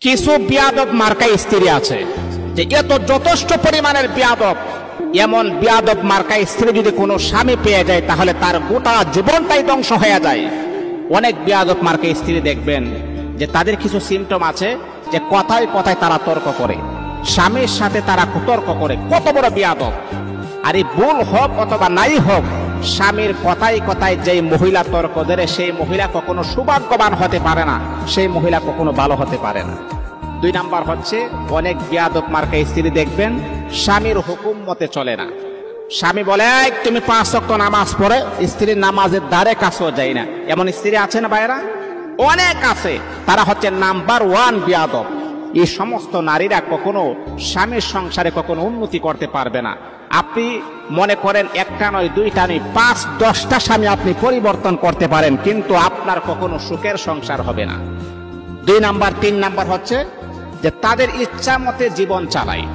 কিছু বিয়াদব মার্কা স্ত্রী আছে যে এত যথেষ্ট পরিমাণের বিয়াদব, এমন বিয়াদব মার্কা স্ত্রী যদি কোনো স্বামী পেয়ে যায় তাহলে তার গোটা জীবনটাই ধ্বংস হয়ে যায়। অনেক বিয়াদব মার্কা স্ত্রী দেখবেন যে তাদের কিছু সিমটম আছে যে কথায় কথায় তারা তর্ক করে, স্বামীর সাথে তারা কুতর্ক করে। কত বড় বিয়াদব! আর এই ভুল হোক অথবা নাই হোক, স্বামীর কথায় কথায় যেই মহিলা তর্ক দেয় সেই মহিলা কখনো সৌভাগ্যবান হতে পারে না, সেই মহিলা কখনো ভালো হতে পারে না। 2 নাম্বার হচ্ছে অনেক বিয়াদব মার্কা স্ত্রী দেখবেন স্বামীর হুকুম মতে চলে না। স্বামী বলে তুমি 5 ওয়াক্ত নামাজ পড়ে, স্ত্রীর নামাজের দ্বারে কাছেও যায় না। এমন স্ত্রী আছে না ভাইরা? অনেক আছে। তারা হচ্ছে নাম্বার 1 বিয়াদব। এই সমস্ত নারীরা কখনো স্বামীর সংসারে কখনো উন্নতি করতে পারবে না। আপনি মনে করেন 1টা নয় 2টা নয় 5-10টা স্বামী আপনি পরিবর্তন করতে পারেন, কিন্তু আপনার কখনো সুখের সংসার হবে না। 2 নাম্বার 3 নাম্বার হচ্ছে যে তাদের ইচ্ছা মতে জীবন চালায়।